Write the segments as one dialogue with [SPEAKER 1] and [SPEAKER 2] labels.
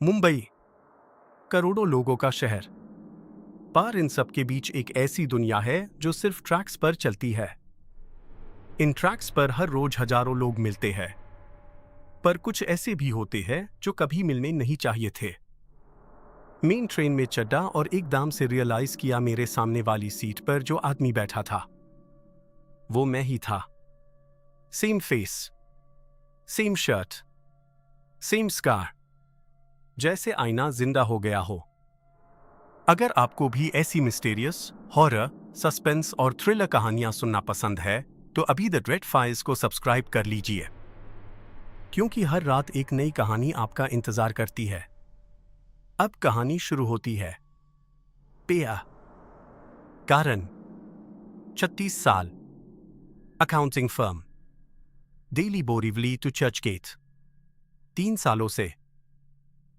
[SPEAKER 1] मुंबई, करोड़ों लोगों का शहर। पर इन सब के बीच एक ऐसी दुनिया है जो सिर्फ ट्रैक्स पर चलती है। इन ट्रैक्स पर हर रोज हजारों लोग मिलते हैं, पर कुछ ऐसे भी होते हैं जो कभी मिलने नहीं चाहिए थे। मेन ट्रेन में चढ़ा और एकदम से रियलाइज किया मेरे सामने वाली सीट पर जो आदमी बैठा था वो मैं ही था। Same face, same shirt, same scar, जैसे आईना जिंदा हो गया हो। अगर आपको भी ऐसी मिस्टीरियस, हॉरर, सस्पेंस और थ्रिलर कहानियां सुनना पसंद है तो अभी द ड्रेड फाइल्स को सब्सक्राइब कर लीजिए, क्योंकि हर रात एक नई कहानी आपका इंतजार करती है। अब कहानी शुरू होती है। पेया, कारण 36 साल, accounting firm, daily Borivali to Churchgate. 3 सालों से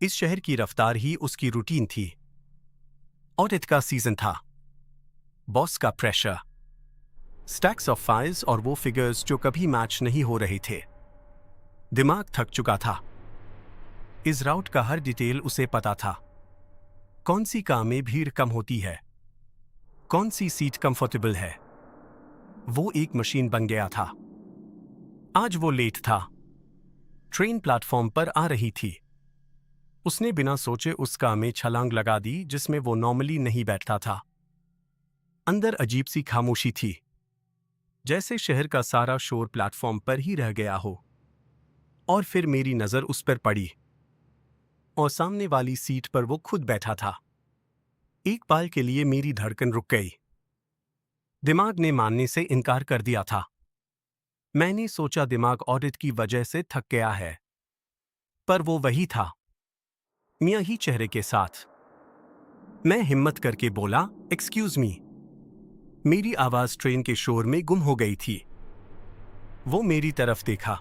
[SPEAKER 1] इस शहर की रफ्तार ही उसकी रूटीन थी। ऑडिट का सीजन था, बॉस का प्रेशर, स्टैक्स ऑफ फाइल्स और वो फिगर्स जो कभी मैच नहीं हो रहे थे। दिमाग थक चुका था। इस राउट का हर डिटेल उसे पता था। कौन सी कार में भीड़ कम होती है, कौन सी सीट कंफर्टेबल है। वो एक मशीन बन गया था। आज वो लेट था। ट्रेन प्लेटफॉर्म पर आ रही थी। उसने बिना सोचे उस कार में छलांग लगा दी जिसमें वो नॉर्मली नहीं बैठता था। अंदर अजीब सी खामोशी थी, जैसे शहर का सारा शोर प्लेटफॉर्म पर ही रह गया हो। और फिर मेरी नजर उस पर पड़ी, और सामने वाली सीट पर वो खुद बैठा था। एक पल के लिए मेरी धड़कन रुक गई। दिमाग ने मानने से इनकार कर दिया था। मैंने सोचा दिमाग ऑडिट की वजह से थक गया है, पर वो वही था, मियां ही चेहरे के साथ। मैं हिम्मत करके बोला, एक्सक्यूज मी। मेरी आवाज ट्रेन के शोर में गुम हो गई थी। वो मेरी तरफ देखा।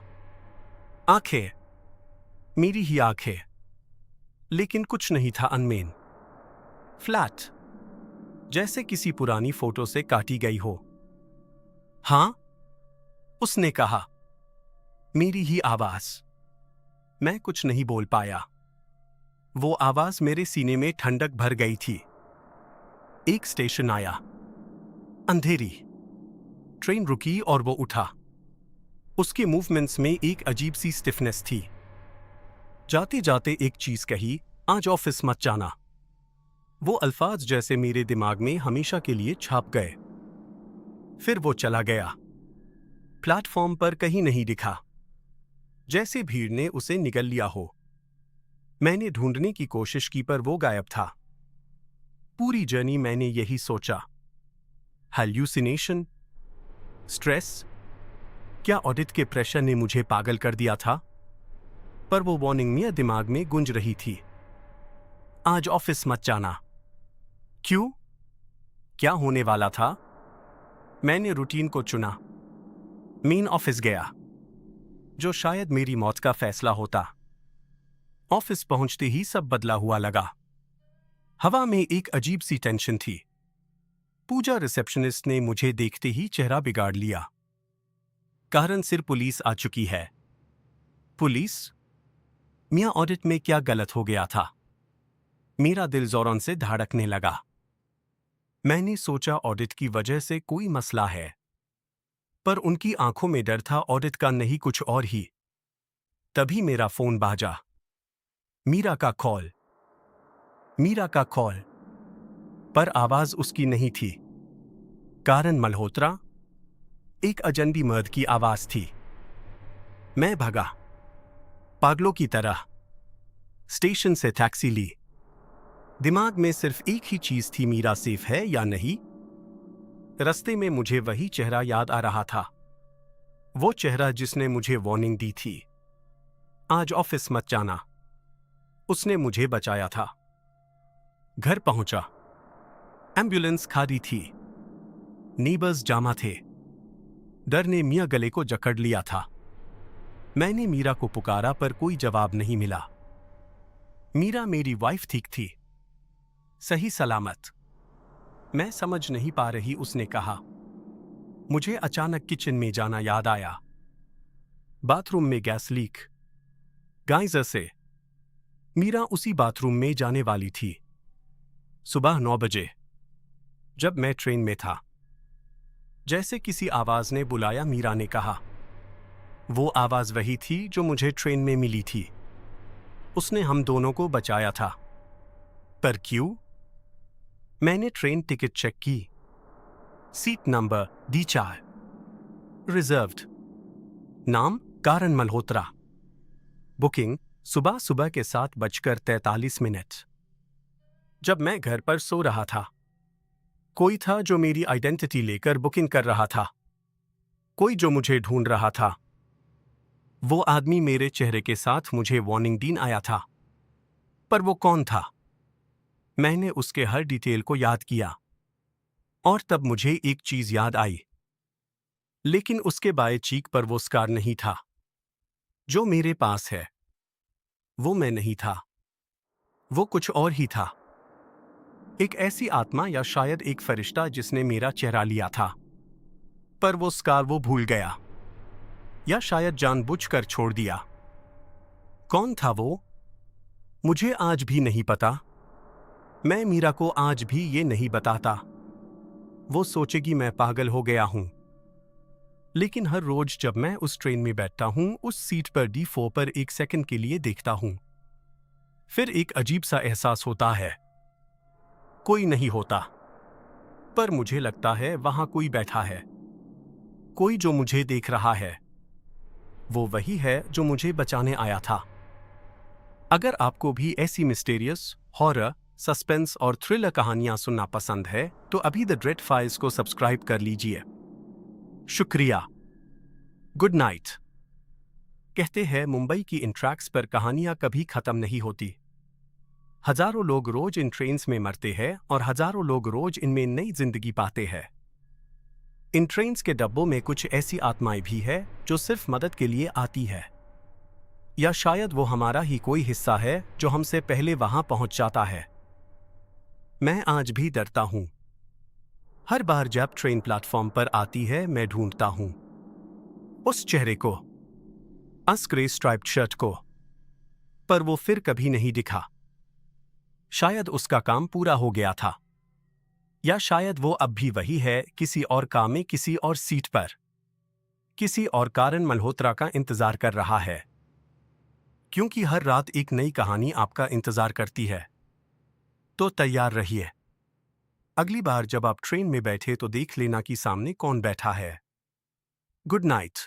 [SPEAKER 1] आंखें, मेरी ही आंखें, लेकिन कुछ नहीं था अनमेन, फ्लैट, जैसे किसी पुरानी फोटो से काटी गई हो। हां, उसने कहा, मेरी ही आवाज। मैं कुछ नहीं बोल पाया। वो आवाज मेरे सीने में ठंडक भर गई थी। एक स्टेशन आया, अंधेरी। ट्रेन रुकी और वो उठा। उसके मूवमेंट्स में एक अजीब सी स्टिफनेस थी। जाते जाते एक चीज कही, आज ऑफिस मत जाना। वो अल्फाज जैसे मेरे दिमाग में हमेशा के लिए छाप गए। फिर वो चला गया। प्लेटफॉर्म पर कहीं नहीं दिखा, जैसे भीड़ ने उसे निगल लिया हो। मैंने ढूंढने की कोशिश की पर वो गायब था। पूरी जर्नी मैंने यही सोचा, हैल्यूसिनेशन, स्ट्रेस, क्या ऑडिट के प्रेशर ने मुझे पागल कर दिया था। पर वो वार्निंग मेरे दिमाग में गूंज रही थी, आज ऑफिस मत जाना। क्यों? क्या होने वाला था? मैंने रूटीन को चुना। मेन ऑफिस गया, जो शायद मेरी मौत का फैसला होता। ऑफिस पहुंचते ही सब बदला हुआ लगा। हवा में एक अजीब सी टेंशन थी। पूजा रिसेप्शनिस्ट ने मुझे देखते ही चेहरा बिगाड़ लिया। कारण सिर्फ पुलिस आ चुकी है। पुलिस? मियां ऑडिट में क्या गलत हो गया था? मेरा दिल जोरों से धड़कने लगा। मैंने सोचा ऑडिट की वजह से कोई मसला है, पर उनकी आंखों में डर था ऑडिट का, नहीं कुछ और ही। तभी मेरा फोन बाजा। मीरा का कॉल, मीरा का कॉल। पर आवाज उसकी नहीं थी। कारण मल्होत्रा, एक अजनबी मर्द की आवाज थी। मैं भगा, पागलों की तरह। स्टेशन से टैक्सी ली। दिमाग में सिर्फ एक ही चीज थी, मीरा सेफ है या नहीं। रास्ते में मुझे वही चेहरा याद आ रहा था, वो चेहरा जिसने मुझे वार्निंग दी थी, आज ऑफिस मत जाना। उसने मुझे बचाया था। घर पहुंचा। एम्बुलेंस खाली थी। नीबर्स जामा थे। डर ने मियां गले को जकड़ लिया था। मैंने मीरा को पुकारा पर कोई जवाब नहीं मिला। मीरा मेरी वाइफ ठीक थी, सही सलामत। मैं समझ नहीं पा रही, उसने कहा। मुझे अचानक किचन में जाना याद आया। बाथरूम में गैस लीक, गाइजर से। मीरा उसी बाथरूम में जाने वाली थी। सुबह 9 बजे जब मैं ट्रेन में था, जैसे किसी आवाज ने बुलाया, मीरा ने कहा। वो आवाज वही थी जो मुझे ट्रेन में मिली थी। उसने हम दोनों को बचाया था। पर क्यों? मैंने ट्रेन टिकट चेक की। Seat number D4, reserved. नाम कारण मल्होत्रा। बुकिंग सुबह सुबह के 7:43। जब मैं घर पर सो रहा था, कोई था जो मेरी आइडेंटिटी लेकर बुकिंग कर रहा था। कोई जो मुझे ढूंढ रहा था। वो आदमी मेरे चेहरे के साथ मुझे वार्निंग देने आया था। पर वो कौन था? मैंने उसके हर डिटेल को याद किया। और तब मुझे एक चीज याद आई। लेकिन उसके बाएं चीक पर वो स्कार नहीं था। जो मेरे पास है, वो मैं नहीं था। वो कुछ और ही था। एक ऐसी आत्मा या शायद एक फरिश्ता जिसने मेरा चेहरा लिया था। पर वो स्कार वो भूल गया, या शायद जानबूझकर छोड़ दिया। कौन था वो? मुझे आज भी नहीं पता। मैं मीरा को आज भी ये नहीं बताता। वो सोचेगी मैं पागल हो गया हूं। लेकिन हर रोज जब मैं उस ट्रेन में बैठता हूं, उस सीट पर D4 पर एक सेकंड के लिए देखता हूं, फिर एक अजीब सा एहसास होता है। कोई नहीं होता, पर मुझे लगता है वहां कोई बैठा है। कोई जो मुझे देख रहा है। वो वही है जो मुझे बचाने आया था। अगर आपको भी ऐसी मिस्टीरियस, हॉरर, सस्पेंस और थ्रिलर कहानियां सुनना पसंद है, तो अभी द ड्रेड फाइल्स को सब्सक्राइब कर लीजिए। शुक्रिया। Good night. कहते हैं मुंबई की इन ट्रैक्स पर कहानियां कभी खत्म नहीं होती। हजारों लोग रोज इन ट्रेन्स में मरते हैं और हजारों लोग रोज इनमें नई जिंदगी पाते हैं। इन ट्रेन्स के डब्बों में कुछ ऐसी आत्माएं भी है जो सिर्फ मदद के लिए आती है। या शायद वो हमारा ही कोई हिस्सा है जो हमसे पहले वहां पहुंच जाता है। मैं आज भी डरता हूं। हर बार जब ट्रेन प्लेटफॉर्म पर आती है, मैं ढूंढता हूं उस चेहरे को, उस ग्रे स्ट्राइप्ड शर्ट को। पर वो फिर कभी नहीं दिखा। शायद उसका काम पूरा हो गया था। या शायद वो अब भी वही है, किसी और काम में, किसी और सीट पर, किसी और कारण मल्होत्रा का इंतजार कर रहा है। क्योंकि हर रात एक नई कहानी आपका इंतजार करती है। तो तैयार रहिए। अगली बार जब आप ट्रेन में बैठे तो देख लेना कि सामने कौन बैठा है। Good night.